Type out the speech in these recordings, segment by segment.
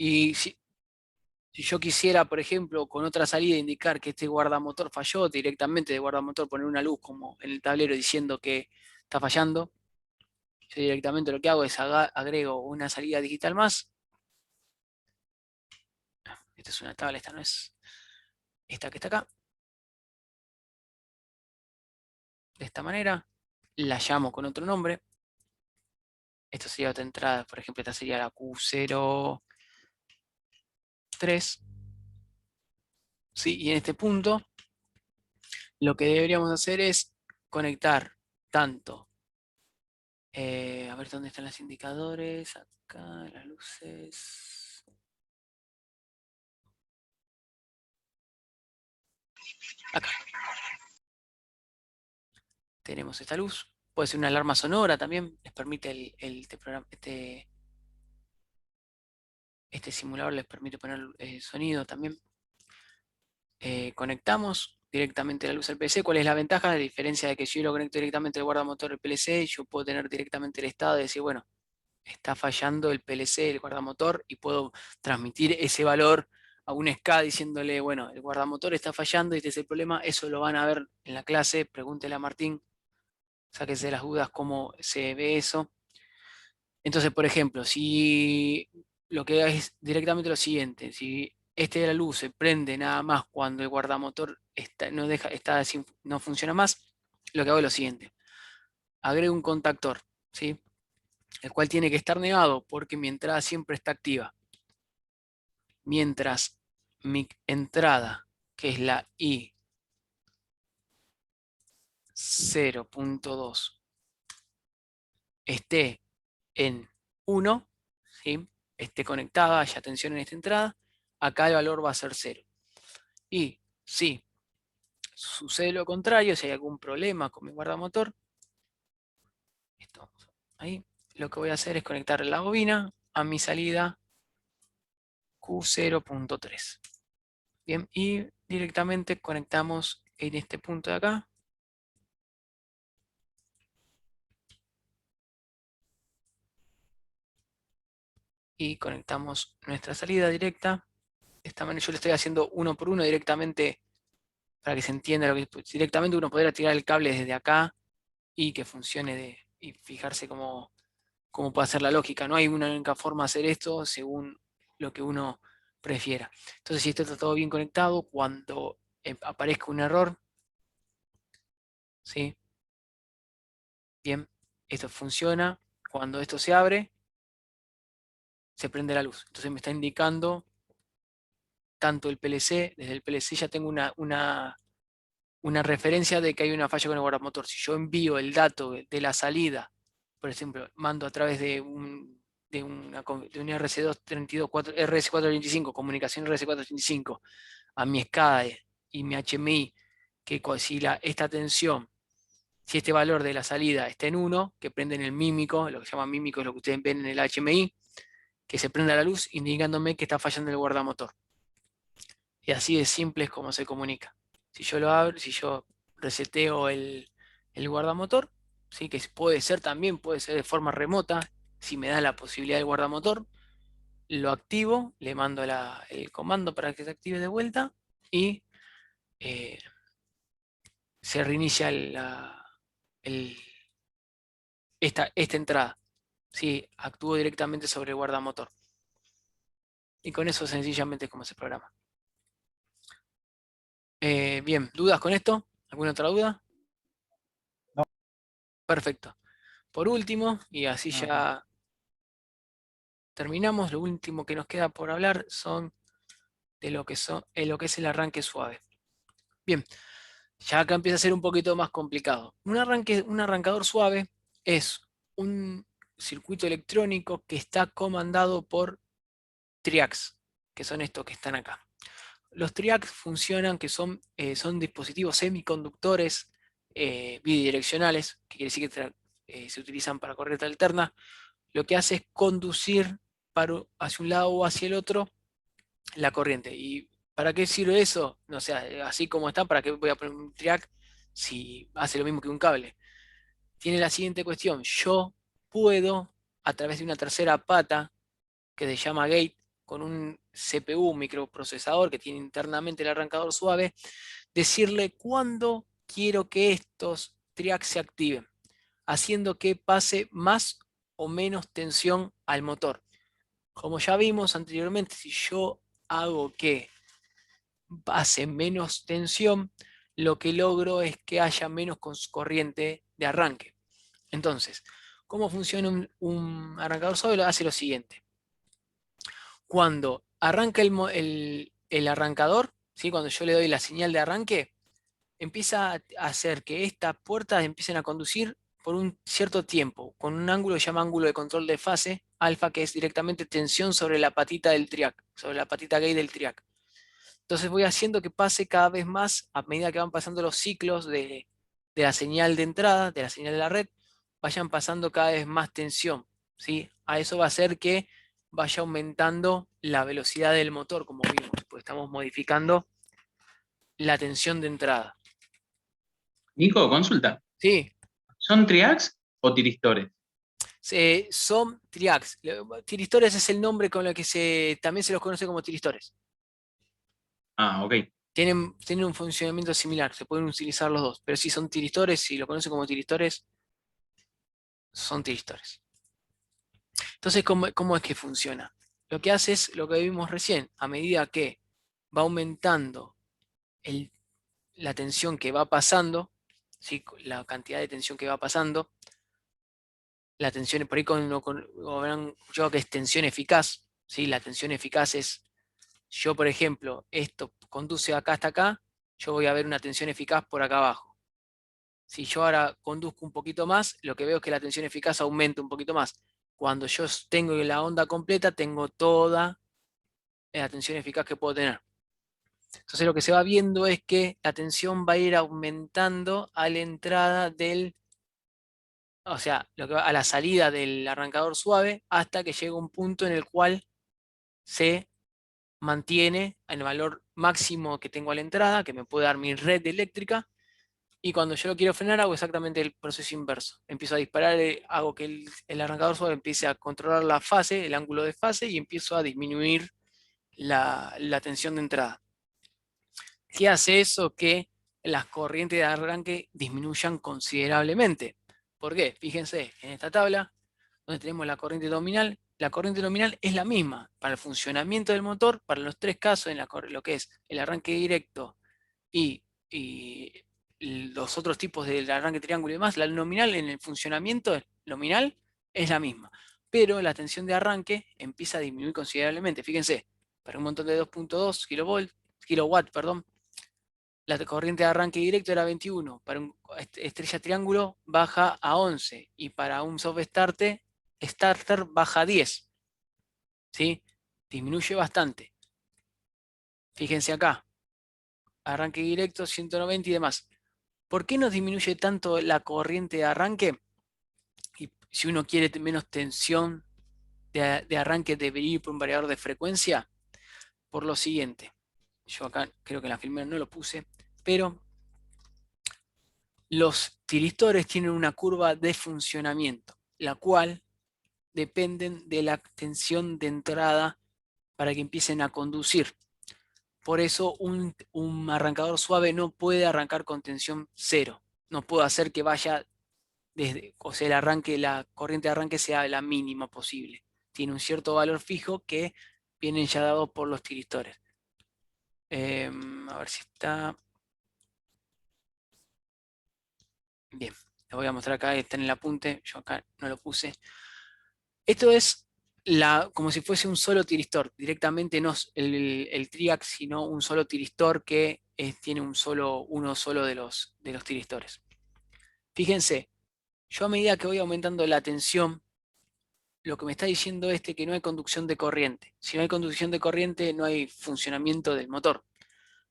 Y si yo quisiera, por ejemplo, con otra salida indicar que este guardamotor falló, directamente de guardamotor poner una luz como en el tablero diciendo que está fallando, yo directamente lo que hago es agrego una salida digital más. Esta es una tabla, esta no es esta que está acá. De esta manera, la llamo con otro nombre. Esto sería otra entrada, por ejemplo, esta sería la Q03. ¿Sí? Y en este punto, lo que deberíamos hacer es conectar tanto, a ver dónde están los indicadores, acá, las luces. Acá tenemos esta luz. Puede ser una alarma sonora también, les permite este simulador les permite poner sonido también. Conectamos directamente la luz al PLC. ¿Cuál es la ventaja? La diferencia de que si yo lo conecto directamente al guardamotor del PLC, yo puedo tener directamente el estado y decir, bueno, está fallando el PLC, el guardamotor, y puedo transmitir ese valor a un SCA diciéndole, bueno, el guardamotor está fallando y este es el problema. Eso lo van a ver en la clase, pregúntele a Martín, sáquese las dudas cómo se ve eso. Entonces, por ejemplo, si lo que es directamente lo siguiente, si este de la luz se prende nada más cuando el guardamotor no funciona más, lo que hago es lo siguiente, agrego un contactor, ¿sí? El cual tiene que estar negado porque mi entrada siempre está activa. Mientras mi entrada, que es la I 0.2, esté en 1, ¿sí? Esté conectada, haya tensión en esta entrada, acá el valor va a ser 0. Y si sucede lo contrario, si hay algún problema con mi guardamotor, esto, ahí, lo que voy a hacer es conectar la bobina a mi salida Q0.3. Bien, y directamente conectamos en este punto de acá. Y conectamos nuestra salida directa. De esta manera yo le estoy haciendo uno por uno directamente para que se entienda lo que directamente uno podrá tirar el cable desde acá y que funcione y fijarse cómo puede hacer la lógica. No hay una única forma de hacer esto según lo que uno prefiera. Entonces, si esto está todo bien conectado, cuando aparezca un error, ¿sí? Bien, esto funciona. Cuando esto se abre, se prende la luz. Entonces me está indicando tanto el PLC, desde el PLC ya tengo una referencia de que hay una falla con el guardamotor. Si yo envío el dato de la salida, por ejemplo, mando a través de un RS435, comunicación RS435, a mi SCADA y mi HMI, que si esta tensión, si este valor de la salida está en 1, que prende en el mímico, lo que se llama mímico es lo que ustedes ven en el HMI, que se prenda la luz indicándome que está fallando el guardamotor. Y así de simple es como se comunica. Si yo lo abro, si yo reseteo el guardamotor, ¿sí? Que puede ser también, puede ser de forma remota, si me da la posibilidad del guardamotor, lo activo, le mando el comando para que se active de vuelta y eh, se reinicia el- esta entrada. ¿Sí? Actúo directamente sobre el guardamotor. Y con eso sencillamente es como se programa. Bien, ¿dudas con esto? ¿Alguna otra duda? No, Perfecto. Por último, y así nada más. ya terminamos, lo último que nos queda por hablar son de lo que es el arranque suave. Bien, ya acá empieza a ser un poquito más complicado. Un arrancador suave es un circuito electrónico que está comandado por triacs, que son estos que están acá. Los triacs funcionan, son dispositivos semiconductores bidireccionales, que quiere decir que se utilizan para corriente alterna. Lo que hace es conducir hacia un lado o hacia el otro la corriente. ¿Y para qué sirve eso? No sé, así como está, ¿para qué voy a poner un triac si hace lo mismo que un cable? Tiene la siguiente cuestión. Yo puedo, a través de una tercera pata, que se llama gate, con un CPU, un microprocesador que tiene internamente el arrancador suave, decirle cuándo quiero que estos triacs se activen, haciendo que pase más o menos tensión al motor. Como ya vimos anteriormente, si yo hago que pase menos tensión, lo que logro es que haya menos corriente de arranque. Entonces, ¿cómo funciona un arrancador suave? Hace lo siguiente. Cuando arranca el arrancador, ¿sí? Cuando yo le doy la señal de arranque, empieza a hacer que estas puertas empiecen a conducir por un cierto tiempo, con un ángulo que se llama ángulo de control de fase, alfa, que es directamente tensión sobre la patita del triac, sobre la patita gay del triac. Entonces voy haciendo que pase cada vez más a medida que van pasando los ciclos de la señal de entrada, de la señal de la red, vayan pasando cada vez más tensión, ¿sí? A eso va a hacer que vaya aumentando la velocidad del motor, como vimos, pues estamos modificando la tensión de entrada. Nico, consulta. ¿Sí? ¿Son triacs o tiristores? Son triacs. Tiristores es el nombre con el que también se los conoce como tiristores. Ah, ok. Tienen un funcionamiento similar, se pueden utilizar los dos, pero si son tiristores, si lo conocen como tiristores, son tiristores. Entonces, ¿cómo es que funciona? Lo que hace es lo que vimos recién, a medida que va aumentando la tensión que va pasando, ¿sí? La cantidad de tensión que va pasando, la tensión, por ahí habrán escuchado que es tensión eficaz, ¿sí? La tensión eficaz es, yo por ejemplo, esto conduce acá hasta acá, yo voy a ver una tensión eficaz por acá abajo. Si yo ahora conduzco un poquito más, lo que veo es que la tensión eficaz aumenta un poquito más. Cuando yo tengo la onda completa, tengo toda la tensión eficaz que puedo tener. Entonces lo que se va viendo es que la tensión va a ir aumentando a la entrada o sea, a la salida del arrancador suave hasta que llega un punto en el cual se mantiene en el valor máximo que tengo a la entrada, que me puede dar mi red eléctrica, y cuando yo lo quiero frenar hago exactamente el proceso inverso. Empiezo a disparar, hago que el arrancador suave empiece a controlar la fase, el ángulo de fase, y empiezo a disminuir la tensión de entrada. ¿Qué hace eso? Que las corrientes de arranque disminuyan considerablemente. ¿Por qué? Fíjense, en esta tabla, donde tenemos la corriente nominal es la misma para el funcionamiento del motor, para los tres casos, en lo que es el arranque directo y los otros tipos del arranque triángulo y demás. La nominal en el funcionamiento nominal es la misma, pero la tensión de arranque empieza a disminuir considerablemente. Fíjense, para un montón de 2.2 kilowatt, perdón, la corriente de arranque directo era 21, para un estrella triángulo baja a 11 y para un soft starter baja a 10. ¿Sí? Disminuye bastante. Fíjense acá, arranque directo 190 y demás. ¿Por qué nos disminuye tanto la corriente de arranque? Y si uno quiere menos tensión de arranque, debería ir por un variador de frecuencia. Por lo siguiente, yo acá creo que en la filmera no lo puse, pero los tiristores tienen una curva de funcionamiento, la cual dependen de la tensión de entrada para que empiecen a conducir. Por eso un arrancador suave no puede arrancar con tensión cero. No puedo hacer que vaya o sea, la corriente de arranque sea la mínima posible. Tiene un cierto valor fijo que vienen ya dados por los tiristores. A ver si está. Bien, les voy a mostrar acá, está en el apunte, yo acá no lo puse. Esto es como si fuese un solo tiristor, directamente no el triac, sino un solo tiristor que tiene uno solo de los tiristores. Fíjense, yo a medida que voy aumentando la tensión, lo que me está diciendo que no hay conducción de corriente. Si no hay conducción de corriente, no hay funcionamiento del motor.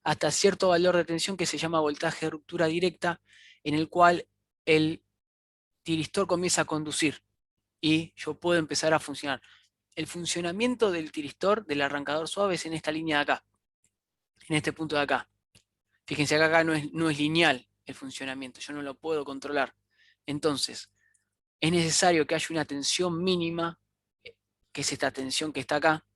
Hasta cierto valor de tensión que se llama voltaje de ruptura directa, en el cual el tiristor comienza a conducir y yo puedo empezar a funcionar. El funcionamiento del tiristor, del arrancador suave, es en esta línea de acá, en este punto de acá. Fíjense acá no es lineal el funcionamiento, yo no lo puedo controlar. Entonces, es necesario que haya una tensión mínima, que es esta tensión que está acá,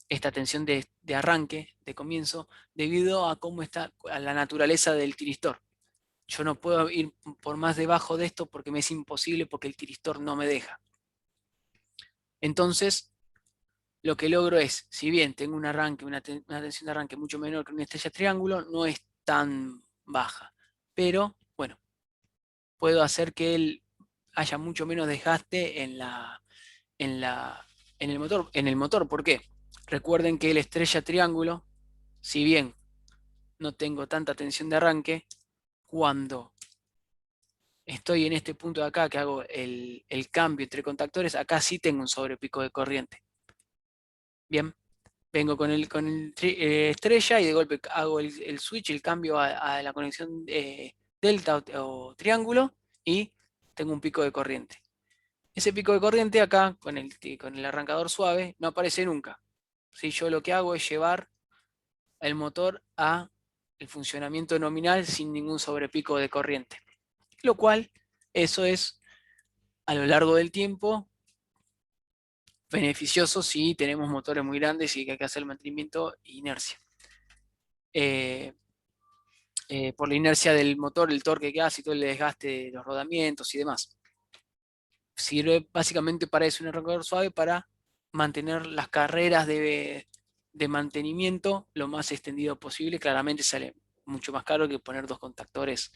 esta tensión de arranque, de comienzo, debido a cómo está a la naturaleza del tiristor. Yo no puedo ir por más debajo de esto porque me es imposible, porque el tiristor no me deja. Entonces, lo que logro es, si bien tengo un arranque, una tensión de arranque mucho menor que una estrella triángulo, no es tan baja. Pero, bueno, puedo hacer que haya mucho menos desgaste en el motor. ¿Por qué? Recuerden que el estrella triángulo, si bien no tengo tanta tensión de arranque, cuando estoy en este punto de acá que hago el cambio entre contactores, acá sí tengo un sobrepico de corriente. Bien, vengo con el estrella y de golpe hago el switch, el cambio a la conexión delta o triángulo y tengo un pico de corriente. Ese pico de corriente acá, con el arrancador suave, no aparece nunca. ¿Sí? Yo lo que hago es llevar el motor a el funcionamiento nominal sin ningún sobrepico de corriente. Lo cual, eso es, a lo largo del tiempo, beneficioso si tenemos motores muy grandes y que hay que hacer el mantenimiento e inercia. Por la inercia del motor, el torque que hace y todo el desgaste de los rodamientos y demás. Sirve básicamente para eso un arrancador suave, para mantener las carreras de mantenimiento lo más extendido posible. Claramente sale mucho más caro que poner dos contactores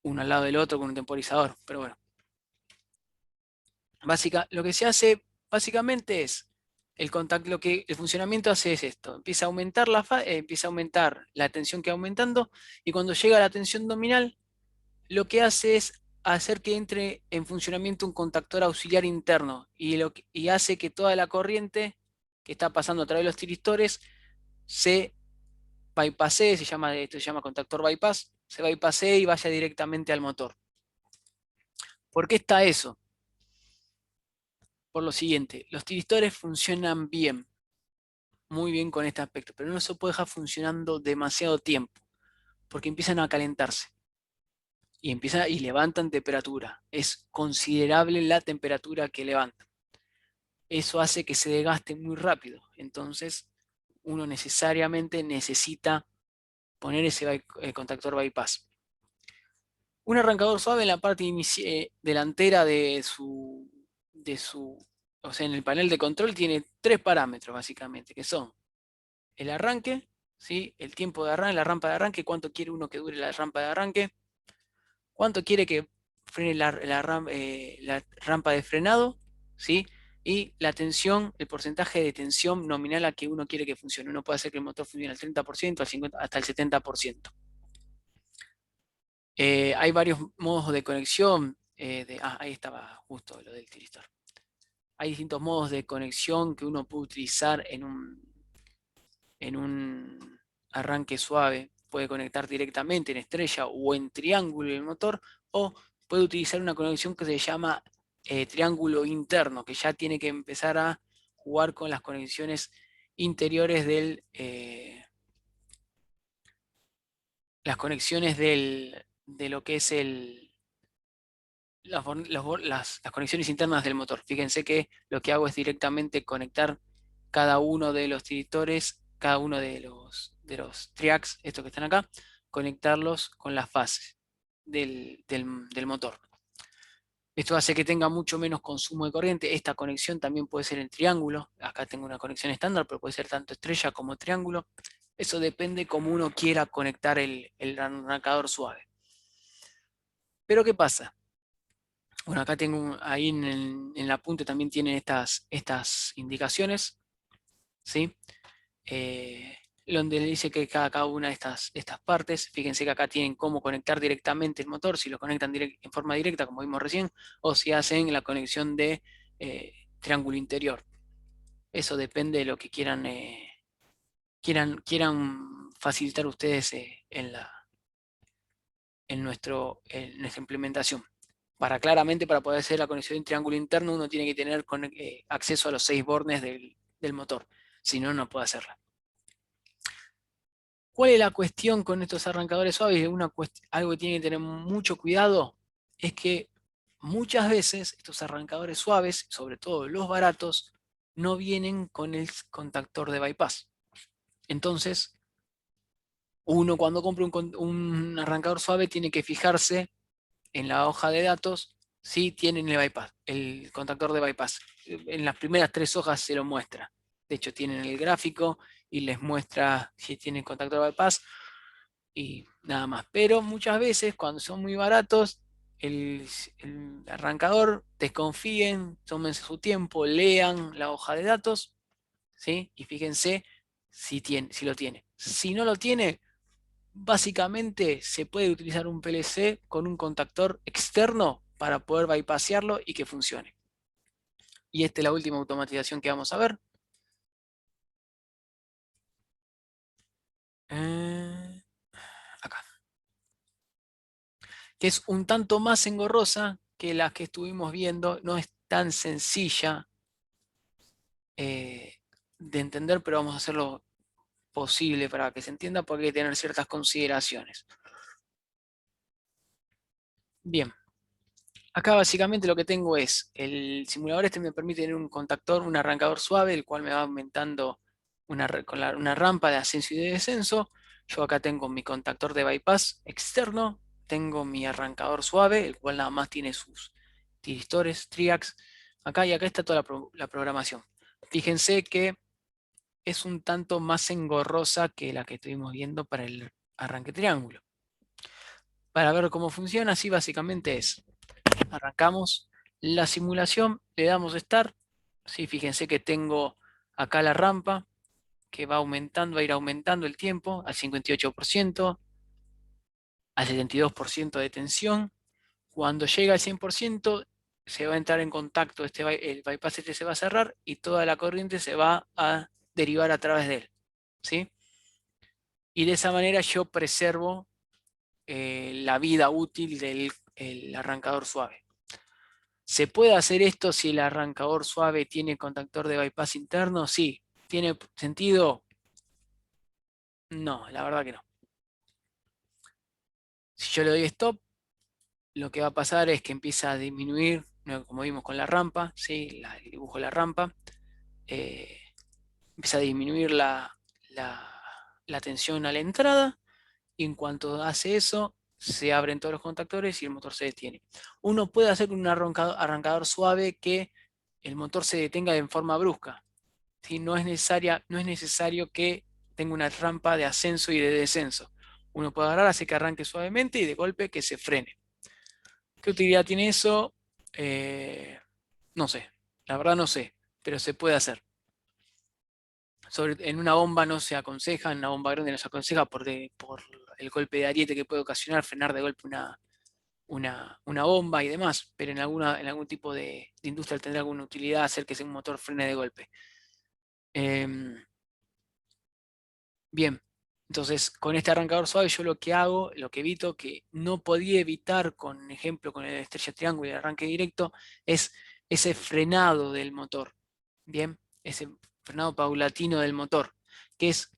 uno al lado del otro con un temporizador, pero bueno. Lo que se hace básicamente es lo que el funcionamiento hace es esto: empieza a aumentar la tensión que va aumentando, y cuando llega a la tensión nominal, lo que hace es hacer que entre en funcionamiento un contactor auxiliar interno y hace que toda la corriente que está pasando a través de los tiristores se bypassee, esto se llama contactor bypass, se bypassee y vaya directamente al motor. ¿Por qué está eso? Por lo siguiente: los tiristores funcionan bien, muy bien con este aspecto, pero no se puede dejar funcionando demasiado tiempo, porque empiezan a calentarse y levantan temperatura. Es considerable la temperatura que levantan. Eso hace que se desgaste muy rápido. Entonces, uno necesariamente necesita poner ese contactor bypass. Un arrancador suave en la parte delantera o sea, en el panel de control tiene tres parámetros básicamente, que son el arranque, ¿sí? El tiempo de arranque, la rampa de arranque, cuánto quiere uno que dure la rampa de arranque, cuánto quiere que frene la rampa de frenado, ¿sí? Y la tensión, el porcentaje de tensión nominal a que uno quiere que funcione. Uno puede hacer que el motor funcione al 30%, al 50%, hasta el 70%. Hay varios modos de conexión. Ahí estaba justo lo del tiristor. Hay distintos modos de conexión que uno puede utilizar en un arranque suave. Puede conectar directamente en estrella o en triángulo el motor, o puede utilizar una conexión que se llama triángulo interno, que ya tiene que empezar a jugar con las conexiones interiores las conexiones de lo que es las conexiones internas del motor. Fíjense que lo que hago es directamente conectar cada uno de los tiristores, cada uno de los triacs, estos que están acá, conectarlos con las fases del motor. Esto hace que tenga mucho menos consumo de corriente. Esta conexión también puede ser en triángulo. Acá tengo una conexión estándar, pero puede ser tanto estrella como triángulo. Eso depende cómo uno quiera conectar el arrancador suave. Pero ¿qué pasa? Bueno, acá tengo ahí en la punta también tienen estas indicaciones, ¿sí? Donde le dice que cada una de estas partes, fíjense que acá tienen cómo conectar directamente el motor, si lo conectan en forma directa, como vimos recién, o si hacen la conexión de triángulo interior. Eso depende de lo que quieran facilitar ustedes en nuestra implementación. Claramente, para poder hacer la conexión en triángulo interno, uno tiene que tener acceso a los 6 bornes del motor. Si no, no puede hacerla. ¿Cuál es la cuestión con estos arrancadores suaves? Algo que tiene que tener mucho cuidado es que muchas veces estos arrancadores suaves, sobre todo los baratos, no vienen con el contactor de bypass. Entonces, uno cuando compra un arrancador suave tiene que fijarse en la hoja de datos si tienen el bypass, el contactor de bypass. En las primeras 3 hojas se lo muestra. De hecho, tienen el gráfico y les muestra si tienen contactor de bypass y nada más. Pero muchas veces, cuando son muy baratos, el arrancador, desconfíen, tómense su tiempo, lean la hoja de datos, ¿sí? Y fíjense si lo tiene. Si no lo tiene, básicamente se puede utilizar un PLC con un contactor externo para poder bypassearlo y que funcione. Y esta es la última automatización que vamos a ver. Acá. Que es un tanto más engorrosa que las que estuvimos viendo. No es tan sencilla de entender, pero vamos a hacerlo posible para que se entienda porque hay que tener ciertas consideraciones. Bien. Acá básicamente lo que tengo es, el simulador este me permite tener un contactor, un arrancador suave, el cual me va aumentando una rampa de ascenso y de descenso. Yo acá tengo mi contactor de bypass externo, tengo mi arrancador suave, el cual nada más tiene sus tiristores, triacs. Acá y acá está toda la programación. Fíjense que es un tanto más engorrosa que la que estuvimos viendo para el arranque triángulo. Para ver cómo funciona, así básicamente es. Arrancamos la simulación, le damos Start. Sí, fíjense que tengo acá la rampa que va aumentando, va a ir aumentando el tiempo al 58%, al 72% de tensión. Cuando llega al 100%, se va a entrar en contacto, el bypass este se va a cerrar y toda la corriente se va a derivar a través de él. ¿Sí? Y de esa manera yo preservo la vida útil del arrancador suave. ¿Se puede hacer esto si el arrancador suave tiene contactor de bypass interno? Sí. ¿Tiene sentido? No, la verdad que no. Si yo le doy stop, lo que va a pasar es que empieza a disminuir, como vimos con la rampa, ¿sí? El dibujo de la rampa, empieza a disminuir la tensión a la entrada, y en cuanto hace eso, se abren todos los contactores y el motor se detiene. Uno puede hacer un arrancador suave que el motor se detenga en forma brusca. ¿Sí? No es necesario que tenga una rampa de ascenso y de descenso. Uno puede agarrar, hacer que arranque suavemente y de golpe que se frene. ¿Qué utilidad tiene eso? No sé, la verdad no sé, pero se puede hacer. En una bomba no se aconseja, en una bomba grande no se aconseja por el golpe de ariete que puede ocasionar frenar de golpe una bomba y demás, pero en algún tipo de industria tendrá alguna utilidad hacer que un motor frene de golpe. Bien, entonces con este arrancador suave yo lo que hago, lo que evito, que no podía evitar con ejemplo con el estrella triángulo y el arranque directo, es ese frenado del motor. Bien, ese frenado paulatino del motor, que es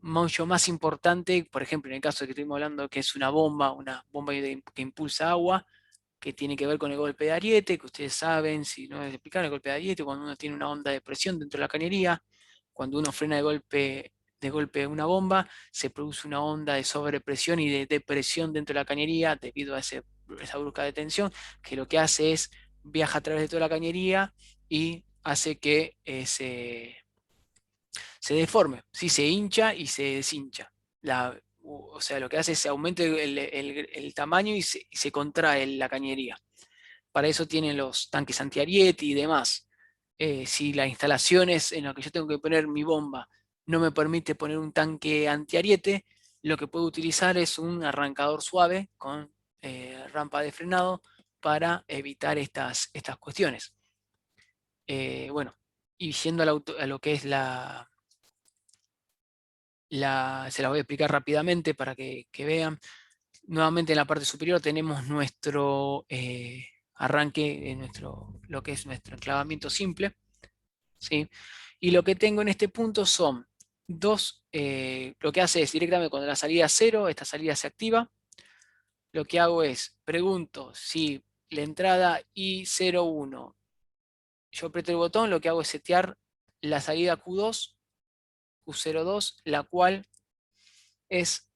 mucho más importante, por ejemplo, en el caso de que estuvimos hablando que es una bomba que impulsa agua, que tiene que ver con el golpe de ariete, que ustedes saben, si no es explicar el golpe de ariete, cuando uno tiene una onda de presión dentro de la cañería, cuando uno frena de golpe una bomba, se produce una onda de sobrepresión y de depresión dentro de la cañería debido a esa brusca de tensión, que lo que hace es viaja a través de toda la cañería y hace que se deforme, ¿sí? Se hincha y se deshincha. O sea, lo que hace es se aumenta el tamaño y se contrae la cañería. Para eso tienen los tanques antiariete y demás. Si las instalaciones en las que yo tengo que poner mi bomba no me permite poner un tanque antiariete, lo que puedo utilizar es un arrancador suave con rampa de frenado para evitar estas cuestiones. Bueno, y yendo a lo que es se la voy a explicar rápidamente para que vean. Nuevamente en la parte superior tenemos nuestro arranque, lo que es nuestro enclavamiento simple. ¿Sí? Y lo que tengo en este punto son lo que hace es directamente cuando la salida es 0, esta salida se activa. Lo que hago es, pregunto si la entrada I01 yo aprieto el botón, lo que hago es setear la salida Q2, Q02, la cual es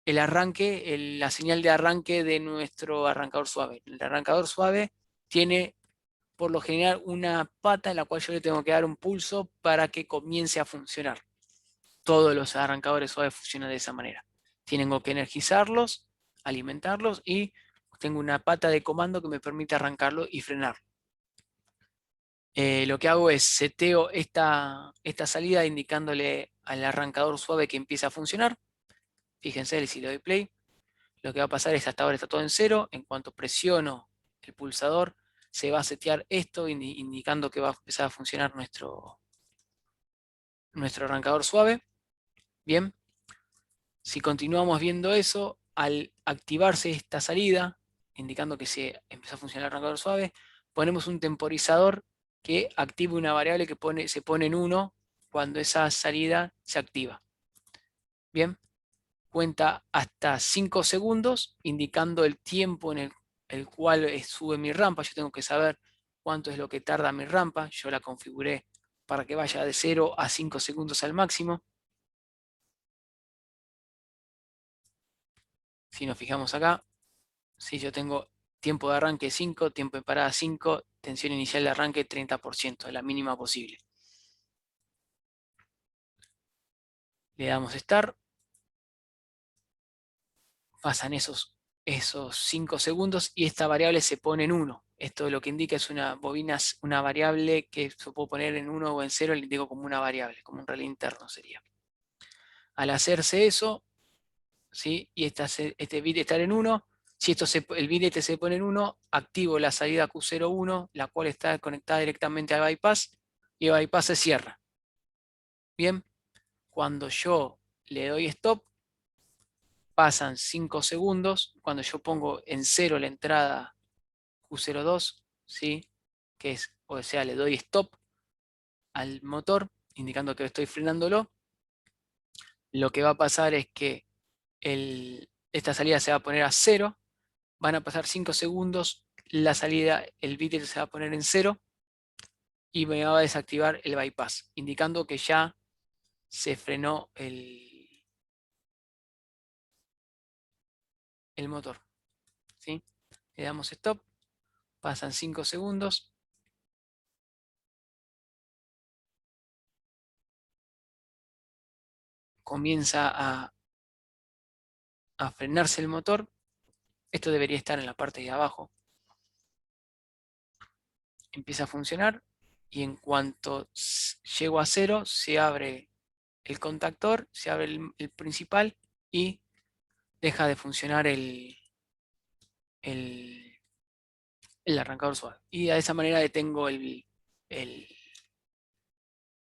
el arranque, la señal de arranque de nuestro arrancador suave. El arrancador suave tiene por lo general una pata en la cual yo le tengo que dar un pulso para que comience a funcionar. Todos los arrancadores suaves funcionan de esa manera. Tengo que energizarlos, alimentarlos y tengo una pata de comando que me permite arrancarlo y frenar. Lo que hago es seteo esta salida indicándole al arrancador suave que empieza a funcionar. Fíjense, si le doy play, lo que va a pasar es hasta ahora está todo en 0. En cuanto presiono el pulsador, se va a setear esto, indicando que va a empezar a funcionar nuestro arrancador suave. Bien, si continuamos viendo eso, al activarse esta salida, indicando que se empezó a funcionar el arrancador suave, ponemos un temporizador que active una variable que se pone en 1 cuando esa salida se activa. Bien, cuenta hasta 5 segundos, indicando el tiempo en el cual sube mi rampa. Yo tengo que saber cuánto es lo que tarda mi rampa. Yo la configuré para que vaya de 0 a 5 segundos al máximo. Si nos fijamos acá, si yo tengo tiempo de arranque 5, tiempo de parada 5, tensión inicial de arranque 30%, la mínima posible. Le damos Start. Pasan esos 5 segundos y esta variable se pone en 1. Esto lo que indica es una variable que se puede poner en 1 o en 0, le indico como una variable, como un relé interno sería. Al hacerse eso, ¿sí? Y este bit estar en 1, si el bit este se pone en 1, activo la salida Q01, la cual está conectada directamente al bypass, y el bypass se cierra. Bien, cuando yo le doy stop, pasan 5 segundos, cuando yo pongo en 0 la entrada Q02, ¿sí? Que es, o sea, le doy stop al motor, indicando que estoy frenándolo, lo que va a pasar es que esta salida se va a poner a 0, van a pasar 5 segundos, la salida, el bit se va a poner en 0 y me va a desactivar el bypass, indicando que ya se frenó el motor. ¿Sí? Le damos stop, pasan 5 segundos. Comienza a frenarse el motor. Esto debería estar en la parte de abajo. Empieza a funcionar y en cuanto llego a 0 se abre el contactor, se abre el principal y deja de funcionar el arrancador suave. Y de esa manera detengo el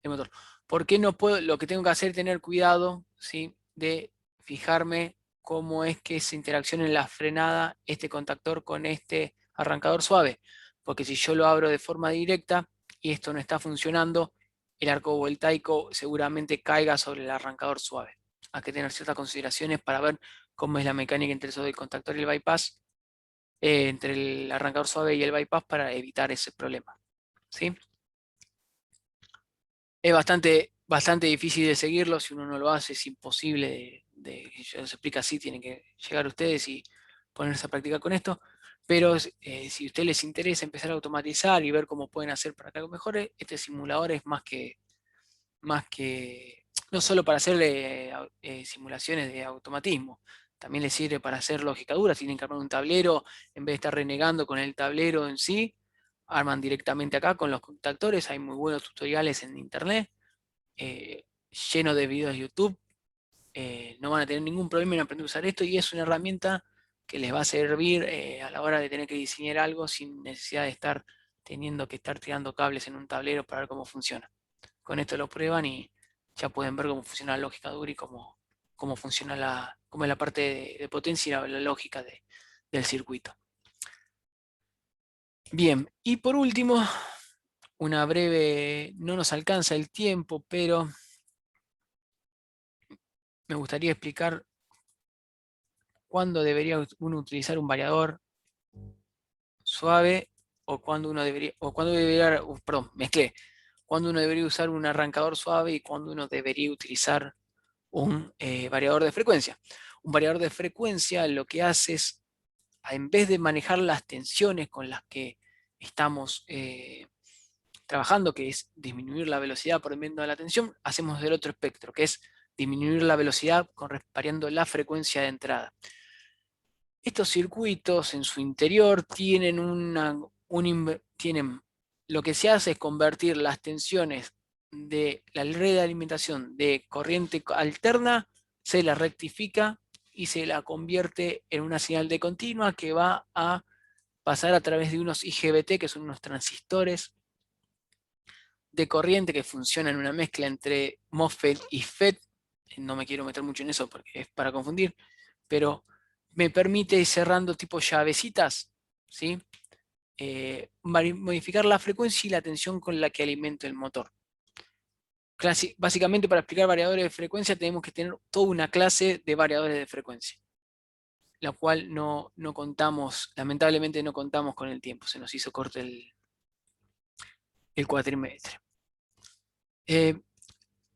motor. ¿Por qué no puedo? Lo que tengo que hacer es tener cuidado, ¿sí? De fijarme cómo es que se interacciona en la frenada este contactor con este arrancador suave. Porque si yo lo abro de forma directa y esto no está funcionando, el arco voltaico seguramente caiga sobre el arrancador suave. Hay que tener ciertas consideraciones para ver cómo es la mecánica entre eso del contactor y el bypass, entre el arrancador suave y el bypass para evitar ese problema. ¿Sí? Es bastante difícil de seguirlo, si uno no lo hace es imposible yo les explico así, tienen que llegar ustedes y ponerse a practicar con esto, pero si a ustedes les interesa empezar a automatizar y ver cómo pueden hacer para que algo mejore, este simulador es más que no solo para hacer simulaciones de automatismo, también les sirve para hacer lógica dura. Tienen que armar un tablero, en vez de estar renegando con el tablero en sí, arman directamente acá con los contactores. Hay muy buenos tutoriales en internet, lleno de videos de YouTube. No van a tener ningún problema en aprender a usar esto y es una herramienta que les va a servir a la hora de tener que diseñar algo sin necesidad de estar teniendo que estar tirando cables en un tablero para ver cómo funciona. Con esto lo prueban y ya pueden ver cómo funciona la lógica dura y cómo funciona cómo es la parte de potencia y la lógica del circuito. Bien, y por último, una breve, no nos alcanza el tiempo, pero me gustaría explicar cuándo debería uno utilizar un variador suave o cuándo uno debería, perdón, mezclé, cuándo uno debería usar un arrancador suave y cuándo uno debería utilizar un variador de frecuencia. Un variador de frecuencia lo que hace es, en vez de manejar las tensiones con las que estamos trabajando, que es disminuir la velocidad por medio de la tensión, hacemos del otro espectro, que es disminuir la velocidad variando la frecuencia de entrada. Estos circuitos en su interior tienen lo que se hace es convertir las tensiones de la red de alimentación de corriente alterna, se la rectifica y se la convierte en una señal de continua que va a pasar a través de unos IGBT, que son unos transistores de corriente que funcionan en una mezcla entre MOSFET y FET. No me quiero meter mucho en eso porque es para confundir, pero me permite ir cerrando tipo llavecitas, ¿sí? Modificar la frecuencia y la tensión con la que alimento el motor. Básicamente, para explicar variadores de frecuencia tenemos que tener toda una clase de variadores de frecuencia, la cual no contamos, lamentablemente no contamos con el tiempo, se nos hizo corto el cuatrimestre.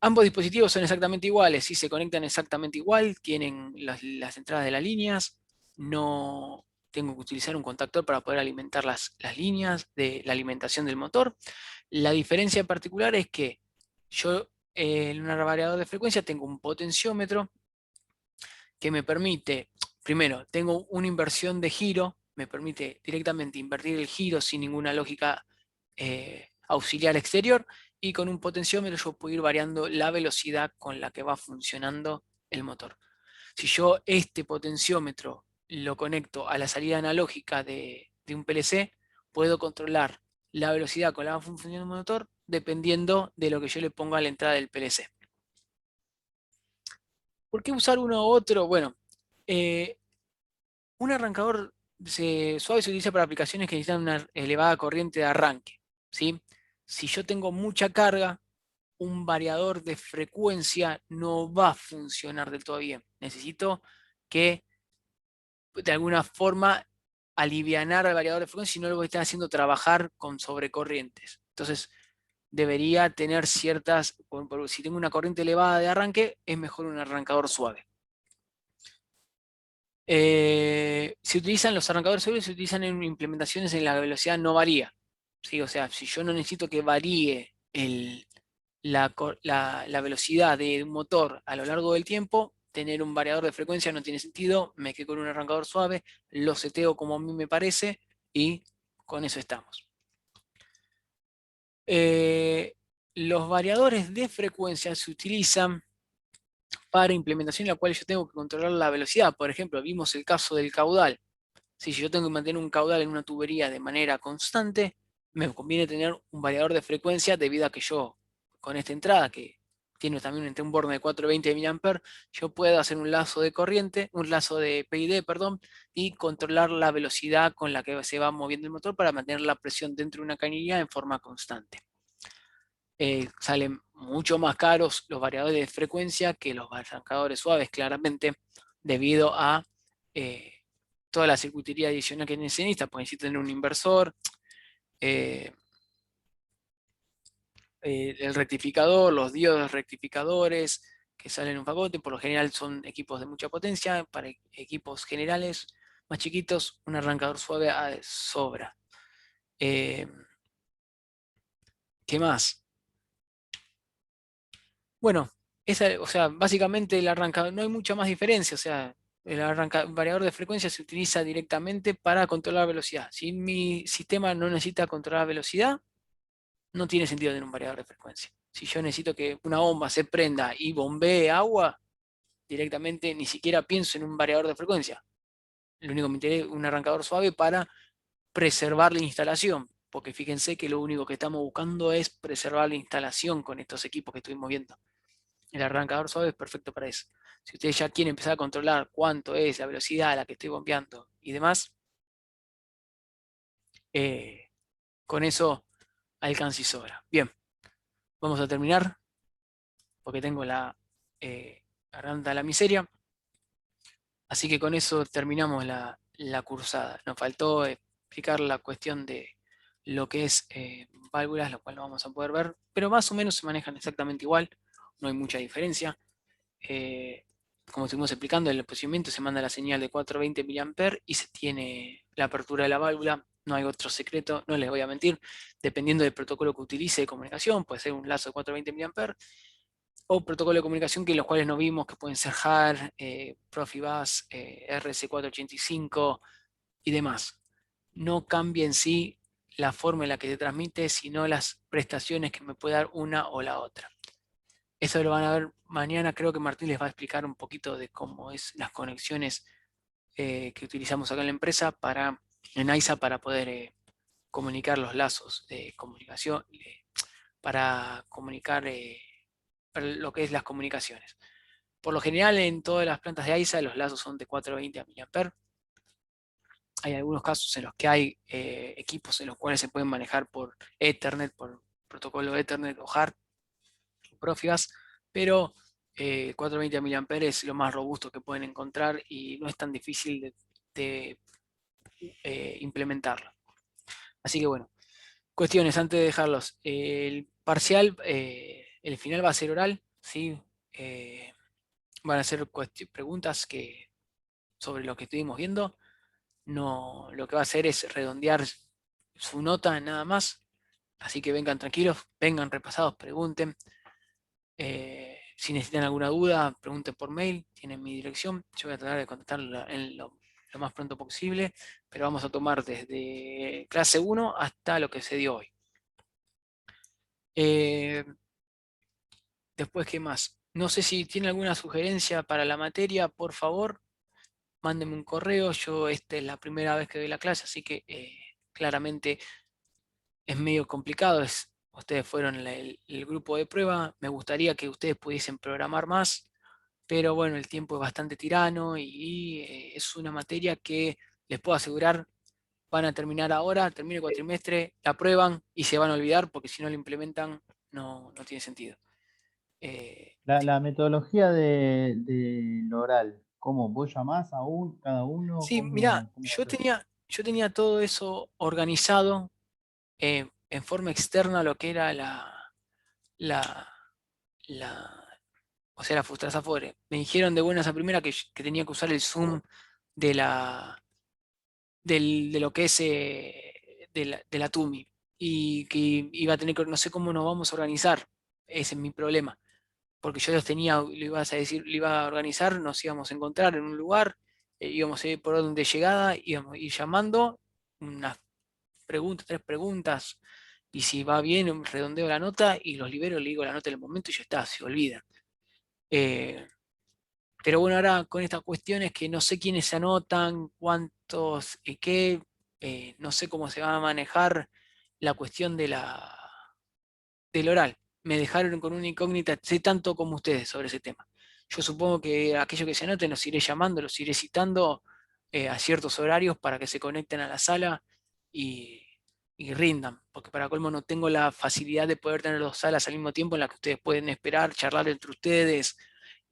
Ambos dispositivos son exactamente iguales, sí, se conectan exactamente igual, tienen las entradas de las líneas, no tengo que utilizar un contactor para poder alimentar las líneas de la alimentación del motor. La diferencia en particular es que yo en un variador de frecuencia tengo un potenciómetro que me permite, primero, tengo una inversión de giro, me permite directamente invertir el giro sin ninguna lógica auxiliar exterior, y con un potenciómetro yo puedo ir variando la velocidad con la que va funcionando el motor. Si yo este potenciómetro lo conecto a la salida analógica de un PLC, puedo controlar la velocidad con la que va funcionando el motor dependiendo de lo que yo le ponga a la entrada del PLC. ¿Por qué usar uno u otro? Bueno, un arrancador suave se utiliza para aplicaciones que necesitan una elevada corriente de arranque, ¿sí? Si yo tengo mucha carga, un variador de frecuencia no va a funcionar del todo bien. Necesito que de alguna forma alivianar al variador de frecuencia, si no lo voy a estar haciendo trabajar con sobrecorrientes. Entonces, debería tener ciertas, si tengo una corriente elevada de arranque, es mejor un arrancador suave. Se utilizan los arrancadores suaves, se utilizan en implementaciones en la velocidad no varía. ¿Sí? O sea, si yo no necesito que varíe la velocidad de un motor a lo largo del tiempo, tener un variador de frecuencia no tiene sentido, me quedo con un arrancador suave, lo seteo como a mí me parece y con eso estamos. Los variadores de frecuencia se utilizan para implementación en la cual yo tengo que controlar la velocidad. Por ejemplo, vimos el caso del caudal. Si yo tengo que mantener un caudal en una tubería de manera constante, me conviene tener un variador de frecuencia debido a que yo, con esta entrada, que tiene también entre un borne de 420 mA, yo puedo hacer un lazo de corriente, un lazo de PID, perdón, y controlar la velocidad con la que se va moviendo el motor para mantener la presión dentro de una cañería en forma constante. Salen mucho más caros los variadores de frecuencia que los arrancadores suaves, claramente, debido a toda la circuitería adicional que necesita, pues necesita tener un inversor, el rectificador, los diodos rectificadores que salen en un pacote, por lo general son equipos de mucha potencia, para equipos generales más chiquitos, un arrancador suave sobra. ¿Qué más? Bueno, o sea, básicamente el arrancador, no hay mucha más diferencia, o sea, el variador de frecuencia se utiliza directamente para controlar velocidad. Si mi sistema no necesita controlar velocidad, no tiene sentido tener un variador de frecuencia. Si yo necesito que una bomba se prenda y bombee agua, directamente ni siquiera pienso en un variador de frecuencia. Lo único que me interesa es un arrancador suave para preservar la instalación, porque fíjense que lo único que estamos buscando es preservar la instalación con estos equipos que estuvimos viendo. El arrancador suave es perfecto para eso. Si ustedes ya quieren empezar a controlar cuánto es la velocidad a la que estoy bombeando y demás, con eso alcanza y sobra. Bien, vamos a terminar, porque tengo la garganta de la miseria. Así que con eso terminamos la cursada. Nos faltó explicar la cuestión de lo que es válvulas, lo cual no vamos a poder ver, pero más o menos se manejan exactamente igual, no hay mucha diferencia. Como estuvimos explicando, en el procedimiento se manda la señal de 420 mA y se tiene la apertura de la válvula. No hay otro secreto, no les voy a mentir. Dependiendo del protocolo que utilice de comunicación, puede ser un lazo de 420 mA o protocolo de comunicación que los cuales no vimos, que pueden ser HAR, Profibus, RC485 y demás. No cambia en sí la forma en la que se transmite, sino las prestaciones que me puede dar una o la otra. Eso lo van a ver mañana, creo que Martín les va a explicar un poquito de cómo es las conexiones que utilizamos acá en la empresa en AISA para poder comunicar los lazos de comunicación, para comunicar para lo que es las comunicaciones. Por lo general en todas las plantas de AISA los lazos son de 420 mA. Hay algunos casos en los que hay equipos en los cuales se pueden manejar por Ethernet, por protocolo Ethernet o HART, Profibus, pero 420 mA es lo más robusto que pueden encontrar y no es tan difícil de implementarlo. Así que bueno, cuestiones antes de dejarlos. El parcial, el final va a ser oral, ¿sí? Van a ser preguntas sobre lo que estuvimos viendo. No, lo que va a hacer es redondear su nota nada más. Así que vengan tranquilos, vengan repasados, pregunten. Si necesitan alguna duda, pregunten por mail, tienen mi dirección. Yo voy a tratar de contestarlo lo más pronto posible, pero vamos a tomar desde clase 1 hasta lo que se dio hoy. Después, ¿qué más? No sé si tiene alguna sugerencia para la materia, por favor, mándenme un correo. Esta es la primera vez que doy la clase, así que claramente es medio complicado. Ustedes fueron el grupo de prueba. Me gustaría que ustedes pudiesen programar más, pero bueno, el tiempo es bastante tirano y es una materia que les puedo asegurar van a terminar ahora, termina el cuatrimestre, la prueban y se van a olvidar porque si no lo implementan no tiene sentido. La metodología del oral, ¿cómo? ¿Vos llamás a cada uno? Sí, mira, ¿Cómo haces? yo tenía todo eso organizado en forma externa a lo que era la, la, o sea, la frustración afuera. Me dijeron de buenas a primera que tenía que usar el Zoom de de lo que es de la TUMI y que iba a tener que, no sé cómo nos vamos a organizar, ese es mi problema, porque yo los tenía, lo ibas a decir, lo iba a organizar, nos íbamos a encontrar en un lugar, íbamos a ir por orden de llegada, íbamos a ir llamando unas preguntas, 3 preguntas, y si va bien, redondeo la nota y los libero, le digo la nota en el momento y ya está, se olvidan. Eh, pero bueno, ahora con estas cuestiones que no sé quiénes se anotan, cuántos y qué, no sé cómo se va a manejar la cuestión del oral. Me dejaron con una incógnita, sé tanto como ustedes sobre ese tema. Yo supongo que aquellos que se anoten los iré llamando, los iré citando a ciertos horarios para que se conecten a la sala y, y rindan, porque para colmo no tengo la facilidad de poder tener 2 salas al mismo tiempo en las que ustedes pueden esperar, charlar entre ustedes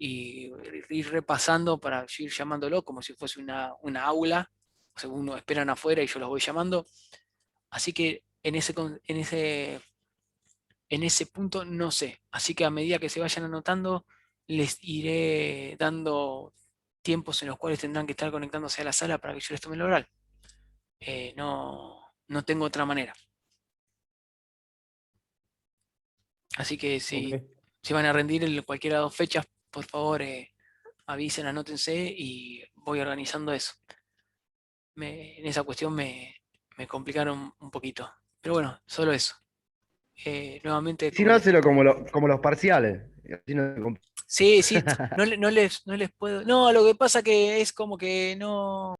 y ir repasando para ir llamándolo como si fuese una aula. O sea, uno esperan afuera y yo los voy llamando. Así que en ese punto no sé. Así que a medida que se vayan anotando, les iré dando tiempos en los cuales tendrán que estar conectándose a la sala para que yo les tome el oral. No tengo otra manera. Así que Ok. si van a rendir en cualquiera de las 2 fechas, por favor avisen, anótense y voy organizando eso. En esa cuestión me complicaron un poquito. Pero bueno, solo eso. Nuevamente, Si como no, les... hacelo como los parciales. Así no te compl- Sí, sí, no les puedo... No, lo que pasa que es como que no...